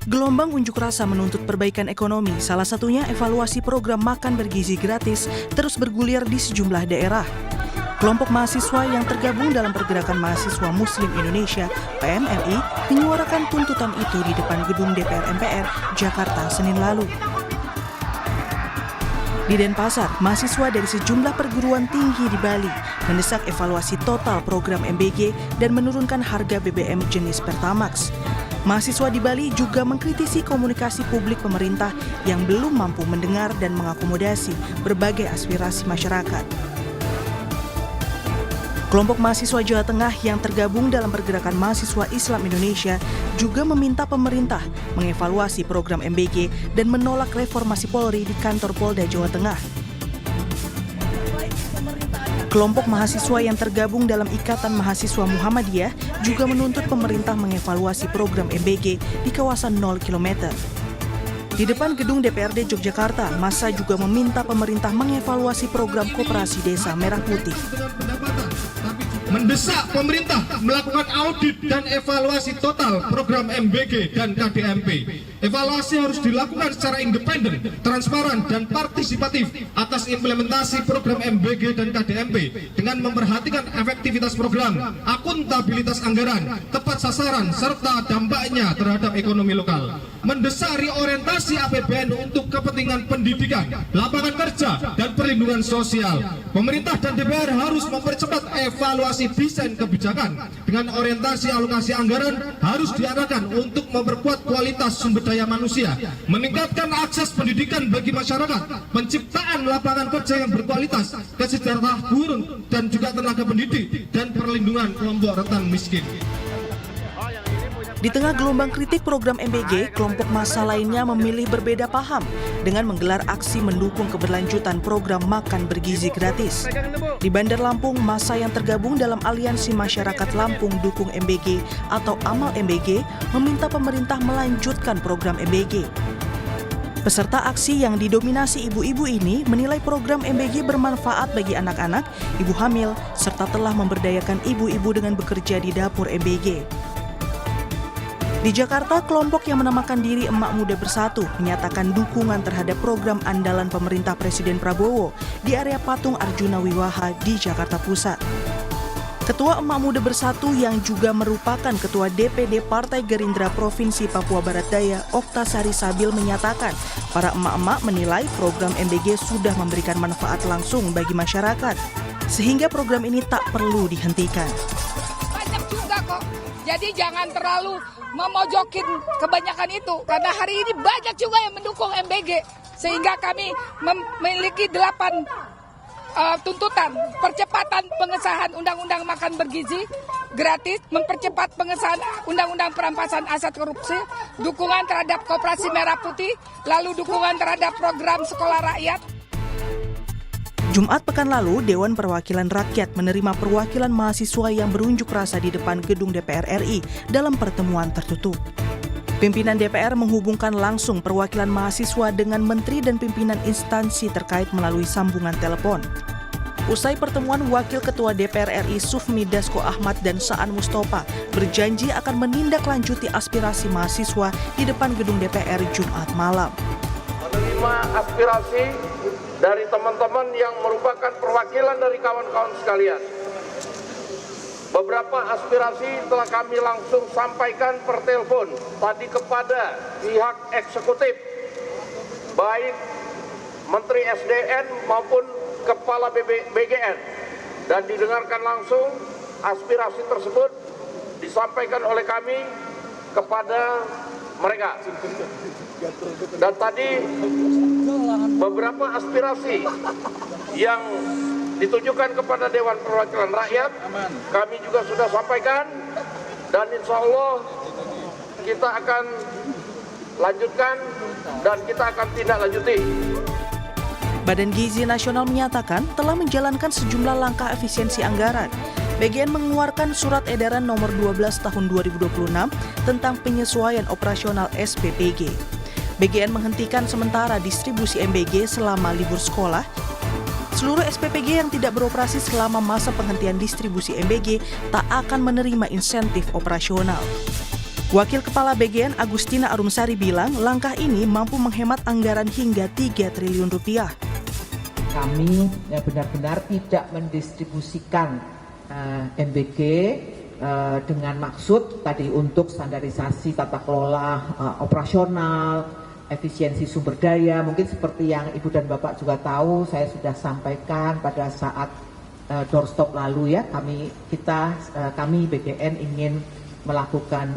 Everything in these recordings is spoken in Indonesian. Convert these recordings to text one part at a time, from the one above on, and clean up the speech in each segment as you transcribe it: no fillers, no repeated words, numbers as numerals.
Gelombang unjuk rasa menuntut perbaikan ekonomi, salah satunya evaluasi program makan bergizi gratis, terus bergulir di sejumlah daerah. Kelompok mahasiswa yang tergabung dalam Pergerakan Mahasiswa Muslim Indonesia (PMMI) menyuarakan tuntutan itu di depan gedung DPR MPR, Jakarta, Senin lalu. Di Denpasar, mahasiswa dari sejumlah perguruan tinggi di Bali mendesak evaluasi total program MBG dan menurunkan harga BBM jenis Pertamax. Mahasiswa di Bali juga mengkritisi komunikasi publik pemerintah yang belum mampu mendengar dan mengakomodasi berbagai aspirasi masyarakat. Kelompok mahasiswa Jawa Tengah yang tergabung dalam Pergerakan Mahasiswa Islam Indonesia juga meminta pemerintah mengevaluasi program MBG dan menolak reformasi Polri di kantor Polda Jawa Tengah. Kelompok mahasiswa yang tergabung dalam Ikatan Mahasiswa Muhammadiyah juga menuntut pemerintah mengevaluasi program MBG di kawasan 0 km. Di depan gedung DPRD Yogyakarta, massa juga meminta pemerintah mengevaluasi program Koperasi Desa Merah Putih. Mendesak pemerintah melakukan audit dan evaluasi total program MBG dan KDMP. Evaluasi harus dilakukan secara independen, transparan, dan partisipatif atas implementasi program MBG dan KDMP dengan memperhatikan efektivitas program, akuntabilitas anggaran, tepat sasaran, serta dampaknya terhadap ekonomi lokal. Mendesak reorientasi APBN untuk kepentingan pendidikan, lapangan kerja, dan perlindungan sosial. Pemerintah dan DPR harus mempercepat evaluasi desain kebijakan dengan orientasi alokasi anggaran harus diarahkan untuk memperkuat kualitas sumber daya manusia, meningkatkan akses pendidikan bagi masyarakat, penciptaan lapangan kerja yang berkualitas, kesejahteraan buruh dan juga tenaga pendidik, dan perlindungan kelompok rentan miskin. Di tengah gelombang kritik program MBG, kelompok massa lainnya memilih berbeda paham dengan menggelar aksi mendukung keberlanjutan program makan bergizi gratis. Di Bandar Lampung, massa yang tergabung dalam Aliansi Masyarakat Lampung Dukung MBG atau AMAL MBG meminta pemerintah melanjutkan program MBG. Peserta aksi yang didominasi ibu-ibu ini menilai program MBG bermanfaat bagi anak-anak, ibu hamil, serta telah memberdayakan ibu-ibu dengan bekerja di dapur MBG. Di Jakarta, kelompok yang menamakan diri Emak Muda Bersatu menyatakan dukungan terhadap program andalan pemerintah Presiden Prabowo di area patung Arjuna Wiwaha di Jakarta Pusat. Ketua Emak Muda Bersatu yang juga merupakan Ketua DPD Partai Gerindra Provinsi Papua Barat Daya, Oktasari Sabil menyatakan para emak-emak menilai program MBG sudah memberikan manfaat langsung bagi masyarakat, sehingga program ini tak perlu dihentikan. Banyak juga kok, jadi jangan terlalu memojokin kebanyakan itu, karena hari ini banyak juga yang mendukung MBG, sehingga kami memiliki 8 tuntutan: percepatan pengesahan Undang-Undang Makan Bergizi Gratis, mempercepat pengesahan Undang-Undang Perampasan Aset Korupsi, dukungan terhadap Koperasi Merah Putih, lalu dukungan terhadap program Sekolah Rakyat. Jumat pekan lalu, Dewan Perwakilan Rakyat menerima perwakilan mahasiswa yang berunjuk rasa di depan gedung DPR RI dalam pertemuan tertutup. Pimpinan DPR menghubungkan langsung perwakilan mahasiswa dengan menteri dan pimpinan instansi terkait melalui sambungan telepon. Usai pertemuan, Wakil Ketua DPR RI Sufmi Dasko Ahmad dan Saan Mustafa berjanji akan menindaklanjuti aspirasi mahasiswa di depan gedung DPR Jumat malam. Menerima aspirasi dari teman-teman yang merupakan perwakilan dari kawan-kawan sekalian. Beberapa aspirasi telah kami langsung sampaikan per telepon tadi kepada pihak eksekutif, baik Menteri SDN maupun Kepala BGN, dan didengarkan langsung aspirasi tersebut disampaikan oleh kami kepada mereka. Dan tadi beberapa aspirasi yang ditujukan kepada Dewan Perwakilan Rakyat kami juga sudah sampaikan, dan insya Allah kita akan lanjutkan dan kita akan tindak lanjuti. Badan Gizi Nasional menyatakan telah menjalankan sejumlah langkah efisiensi anggaran. BGN mengeluarkan surat edaran nomor 12 tahun 2026 tentang penyesuaian operasional SPPG. BGN menghentikan sementara distribusi MBG selama libur sekolah. Seluruh SPPG yang tidak beroperasi selama masa penghentian distribusi MBG tak akan menerima insentif operasional. Wakil Kepala BGN Agustina Arumsari bilang langkah ini mampu menghemat anggaran hingga 3 triliun rupiah. Kami benar-benar tidak mendistribusikan MBG dengan maksud tadi untuk standarisasi tata kelola operasional, efisiensi sumber daya. Mungkin seperti yang Ibu dan Bapak juga tahu, saya sudah sampaikan pada saat doorstop lalu ya, kami BGN ingin melakukan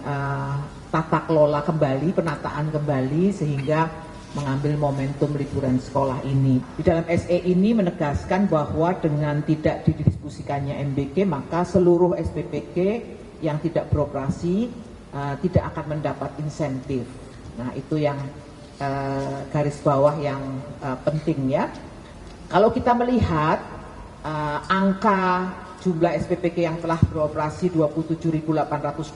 tata kelola kembali, penataan kembali sehingga mengambil momentum liburan sekolah ini. Di dalam SE ini menegaskan bahwa dengan tidak didistribusikannya MBG maka seluruh SPPG yang tidak beroperasi tidak akan mendapat insentif. Nah itu yang garis bawah yang penting ya. Kalau kita melihat angka jumlah SPPG yang telah beroperasi 27.820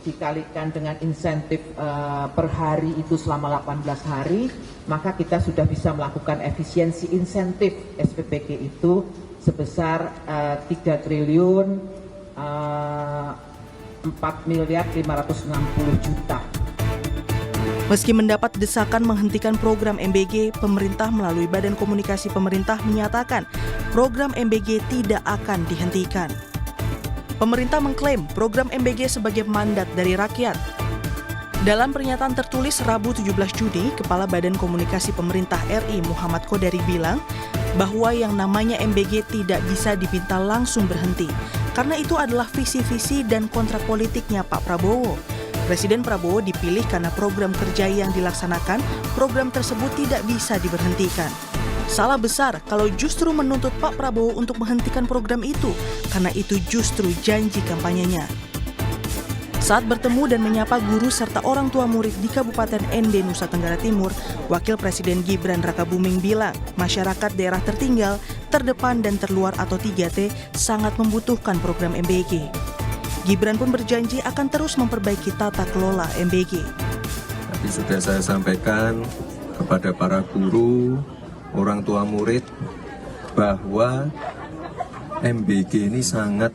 dikalikan dengan insentif per hari itu selama 18 hari, maka kita sudah bisa melakukan efisiensi insentif SPPG itu sebesar 3 triliun 4 miliar 560 juta. Meski mendapat desakan menghentikan program MBG, pemerintah melalui Badan Komunikasi Pemerintah menyatakan program MBG tidak akan dihentikan. Pemerintah mengklaim program MBG sebagai mandat dari rakyat. Dalam pernyataan tertulis Rabu 17 Juni, Kepala Badan Komunikasi Pemerintah RI Muhammad Kodari bilang bahwa yang namanya MBG tidak bisa dipinta langsung berhenti, karena itu adalah visi-visi dan kontrak politiknya Pak Prabowo. Presiden Prabowo dipilih karena program kerja yang dilaksanakan, program tersebut tidak bisa diberhentikan. Salah besar kalau justru menuntut Pak Prabowo untuk menghentikan program itu, karena itu justru janji kampanyenya. Saat bertemu dan menyapa guru serta orang tua murid di Kabupaten Ende, Nusa Tenggara Timur, Wakil Presiden Gibran Rakabuming bilang masyarakat daerah tertinggal, terdepan dan terluar atau 3T sangat membutuhkan program MBG. Gibran pun berjanji akan terus memperbaiki tata kelola MBG. Tadi sudah saya sampaikan kepada para guru, orang tua murid, bahwa MBG ini sangat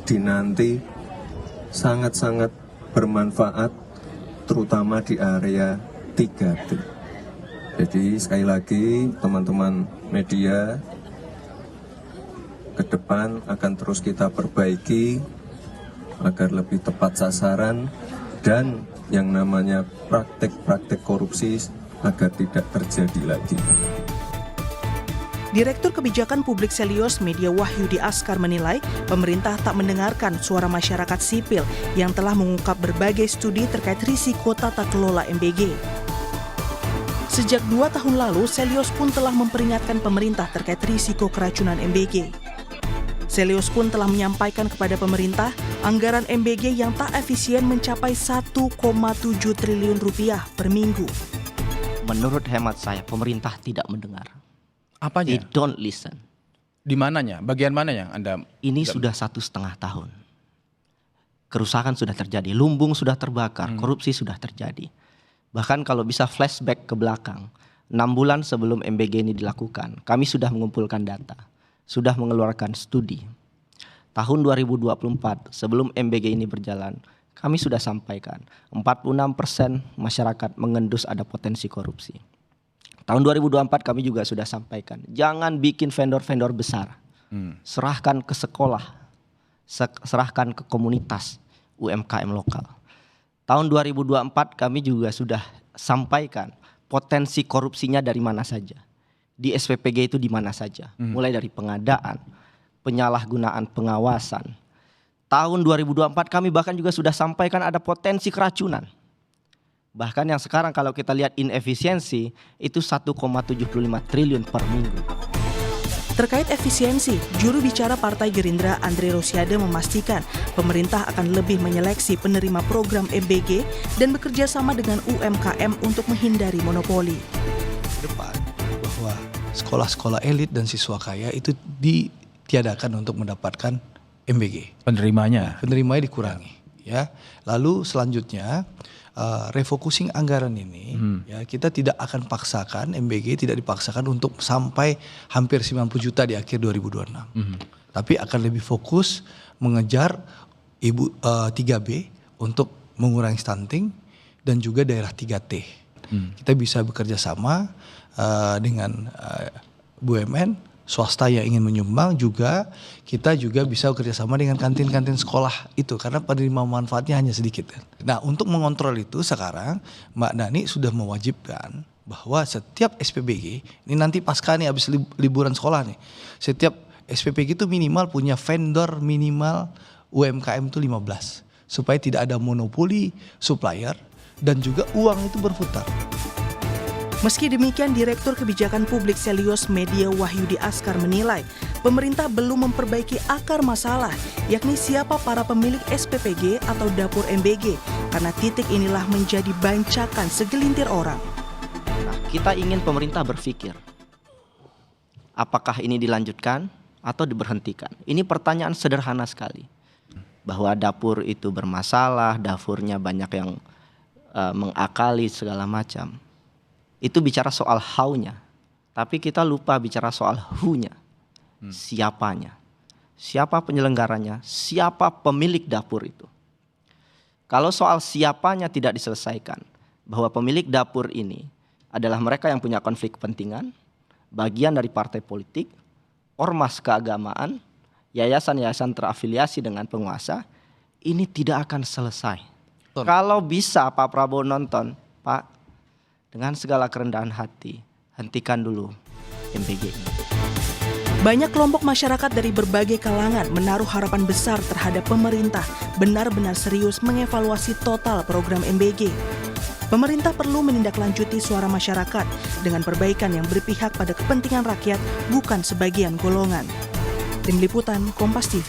dinanti, sangat bermanfaat, terutama di area 3T. Jadi sekali lagi teman-teman media, ke depan akan terus kita perbaiki agar lebih tepat sasaran dan yang namanya praktek-praktek korupsi agar tidak terjadi lagi. Direktur Kebijakan Publik Selios Media Wahyudi Askar menilai pemerintah tak mendengarkan suara masyarakat sipil yang telah mengungkap berbagai studi terkait risiko tata kelola MBG. Sejak 2 tahun lalu, Selios pun telah memperingatkan pemerintah terkait risiko keracunan MBG. Selios pun telah menyampaikan kepada pemerintah anggaran MBG yang tak efisien mencapai 1,7 triliun rupiah per minggu. Menurut hemat saya, pemerintah tidak mendengar. Apanya? They don't listen. Di mananya? Bagian mana yang Anda? Ini sudah 1,5 tahun. Kerusakan sudah terjadi, lumbung sudah terbakar, korupsi sudah terjadi. Bahkan kalau bisa flashback ke belakang, 6 bulan sebelum MBG ini dilakukan, kami sudah mengumpulkan data. Sudah mengeluarkan studi. Tahun 2024 sebelum MBG ini berjalan, kami sudah sampaikan 46% masyarakat mengendus ada potensi korupsi. Tahun 2024 kami juga sudah sampaikan, jangan bikin vendor-vendor besar. Serahkan ke sekolah, serahkan ke komunitas UMKM lokal. Tahun 2024 kami juga sudah sampaikan potensi korupsinya dari mana saja. Di SPPG itu di mana saja, mulai dari pengadaan, penyalahgunaan pengawasan. Tahun 2024 kami bahkan juga sudah sampaikan ada potensi keracunan. Bahkan yang sekarang kalau kita lihat inefisiensi itu 1,75 triliun per minggu. Terkait efisiensi, juru bicara Partai Gerindra Andre Rosiade memastikan pemerintah akan lebih menyeleksi penerima program MBG dan bekerja sama dengan UMKM untuk menghindari monopoli. Depan bahwa sekolah-sekolah elit dan siswa kaya itu ditiadakan untuk mendapatkan MBG. Penerimanya dikurangi, ya. Lalu selanjutnya refocusing anggaran ini, ya kita tidak akan paksakan MBG tidak dipaksakan untuk sampai hampir 90 juta di akhir 2026. Tapi akan lebih fokus mengejar 3B untuk mengurangi stunting dan juga daerah 3T. Kita bisa bekerja sama dengan BUMN, swasta yang ingin menyumbang, juga kita juga bisa bekerja sama dengan kantin-kantin sekolah itu karena penerima manfaatnya hanya sedikit. Nah, untuk mengontrol itu sekarang Mbak Nani sudah mewajibkan bahwa setiap SPBG, ini nanti pasca nih habis liburan sekolah nih, setiap SPBG itu minimal punya vendor minimal UMKM itu 15, supaya tidak ada monopoli supplier dan juga uang itu berputar. Meski demikian, Direktur Kebijakan Publik Selios Media Wahyudi Askar menilai pemerintah belum memperbaiki akar masalah, yakni siapa para pemilik SPPG atau dapur MBG, karena titik inilah menjadi bancakan segelintir orang. Nah, kita ingin pemerintah berpikir, apakah ini dilanjutkan atau diberhentikan? Ini pertanyaan sederhana sekali. Bahwa dapur itu bermasalah, dapurnya banyak yang mengakali segala macam. Itu bicara soal how-nya, tapi kita lupa bicara soal who-nya, siapanya, siapa penyelenggaranya, siapa pemilik dapur itu. Kalau soal siapanya tidak diselesaikan, bahwa pemilik dapur ini adalah mereka yang punya konflik kepentingan, bagian dari partai politik, ormas keagamaan, yayasan-yayasan terafiliasi dengan penguasa, ini tidak akan selesai. Kalau bisa Pak Prabowo nonton, Pak, dengan segala kerendahan hati, hentikan dulu MBG ini. Banyak kelompok masyarakat dari berbagai kalangan menaruh harapan besar terhadap pemerintah benar-benar serius mengevaluasi total program MBG. Pemerintah perlu menindaklanjuti suara masyarakat dengan perbaikan yang berpihak pada kepentingan rakyat, bukan sebagian golongan. Tim Liputan Kompas TV.